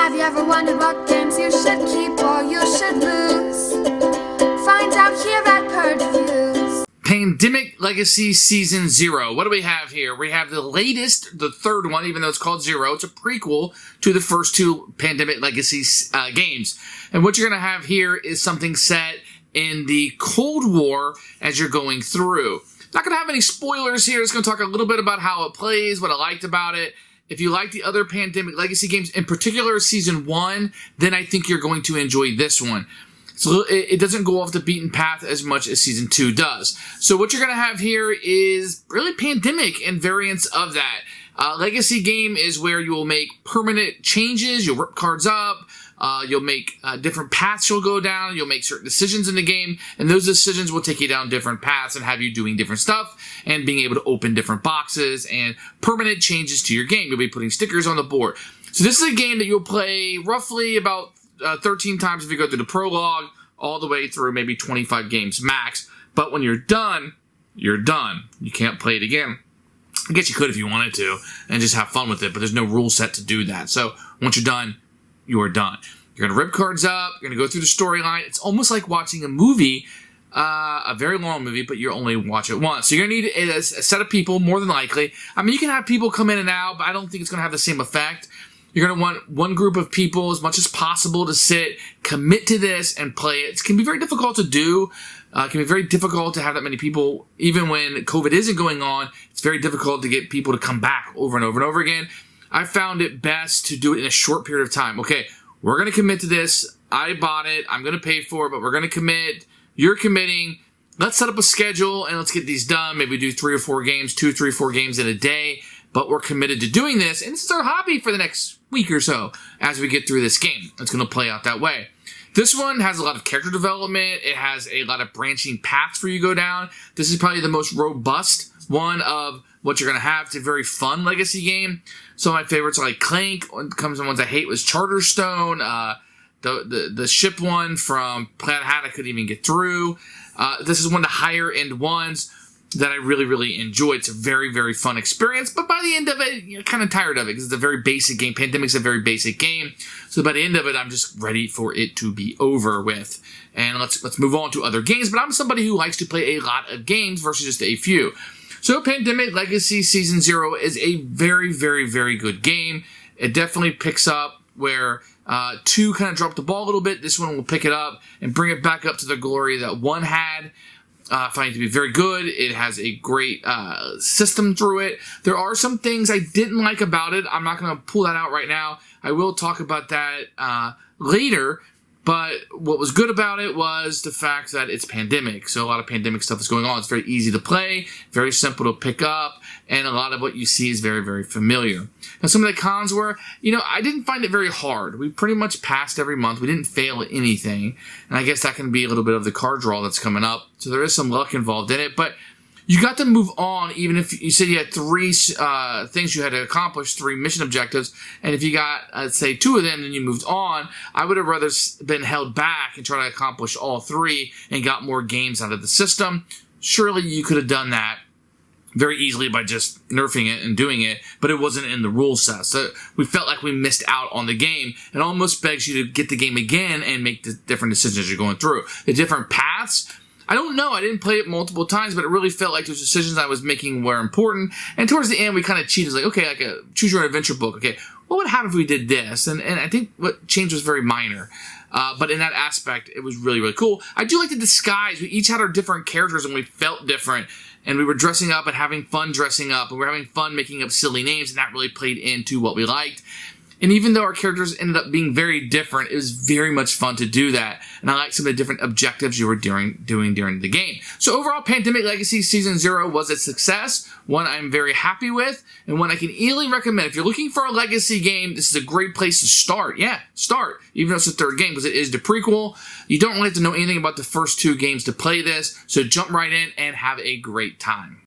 Have you ever wondered what games you should keep or you should lose? Find out here at Purge Reviews. Pandemic Legacy Season 0. What do we have here? We have the latest, the third one, even though it's called Zero. It's a prequel to the first two Pandemic Legacy games. And what you're going to have here is something set in the Cold War as you're going through. Not going to have any spoilers here. Just going to talk a little bit about how it plays, what I liked about it. If you like the other Pandemic Legacy games, in particular Season 1, then I think you're going to enjoy this one. So it doesn't go off the beaten path as much as Season 2 does. So what you're going to have here is really Pandemic and variants of that. Legacy game is where you will make permanent changes. You'll rip cards up. You'll make different paths you'll go down. You'll make certain decisions in the game, and those decisions will take you down different paths and have you doing different stuff and being able to open different boxes and permanent changes to your game. You'll be putting stickers on the board. So this is a game that you'll play roughly about 13 times if you go through the prologue, all the way through maybe 25 games max. But when you're done, you're done. You can't play it again. I guess you could if you wanted to and just have fun with it, but there's no rule set to do that. So once you're done, you are done. You're going to rip cards up. You're going to go through the storyline. It's almost like watching a movie, a very long movie, but you only watch it once. So you're going to need a set of people, more than likely. I mean, you can have people come in and out, but I don't think it's going to have the same effect. You're going to want one group of people as much as possible to sit, commit to this, and play it. It can be very difficult to do. It can be very difficult to have that many people. Even when COVID isn't going on, it's very difficult to get people to come back over and over and over again. I found it best to do it in a short period of time. Okay, we're going to commit to this. I bought it. I'm going to pay for it, but we're going to commit. You're committing. Let's set up a schedule and let's get these done. Maybe do 3 or 4 games, 2, 3, 4 games in a day. But we're committed to doing this, and this is our hobby for the next week or so as we get through this game. It's going to play out that way. This one has a lot of character development. It has a lot of branching paths for you to go down. This is probably the most robust one of what you're going to have. It's a very fun legacy game. Some of my favorites are like Clank. One comes in ones I hate was Charterstone. The ship one from Planet Hat I couldn't even get through. This is one of the higher end ones that I really, really enjoyed. It's a very, very fun experience, but by the end of it, you're kind of tired of it because it's a very basic game. Pandemic's a very basic game, so by the end of it, I'm just ready for it to be over with. And let's move on to other games, but I'm somebody who likes to play a lot of games versus just a few. So Pandemic Legacy Season 0 is a very, very, very good game. It definitely picks up where 2 kind of dropped the ball a little bit. This one will pick it up and bring it back up to the glory that 1 had. I find it to be very good. It has a great system through it. There are some things I didn't like about it. I'm not going to pull that out right now. I will talk about that later. But what was good about it was the fact that it's Pandemic. So a lot of Pandemic stuff is going on. It's very easy to play, very simple to pick up, and a lot of what you see is very, very familiar. Now, some of the cons were, I didn't find it very hard. We pretty much passed every month. We didn't fail at anything. And I guess that can be a little bit of the card draw that's coming up. So there is some luck involved in it. But you got to move on, even if you said you had 3 things you had to accomplish, 3 mission objectives, and if you got, say, 2 of them, then you moved on. I would have rather been held back and try to accomplish all 3 and got more games out of the system. Surely you could have done that very easily by just nerfing it and doing it, but it wasn't in the rule set. So we felt like we missed out on the game. It almost begs you to get the game again and make the different decisions you're going through. The different paths, I don't know. I didn't play it multiple times, but it really felt like those decisions I was making were important. And towards the end, we kind of cheated. Like, okay, like a choose your own adventure book. Okay, what would happen if we did this? And I think what changed was very minor. But in that aspect, it was really, really cool. I do like the disguise. We each had our different characters and we felt different. And we were dressing up and having fun dressing up. And we were having fun making up silly names. And that really played into what we liked. And even though our characters ended up being very different, it was very much fun to do that. And I liked some of the different objectives you were doing during the game. So overall, Pandemic Legacy Season 0 was a success, one I'm very happy with, and one I can easily recommend. If you're looking for a legacy game, this is a great place to start. Yeah, start, even though it's the 3rd game, because it is the prequel. You don't really have to know anything about the first 2 games to play this, so jump right in and have a great time.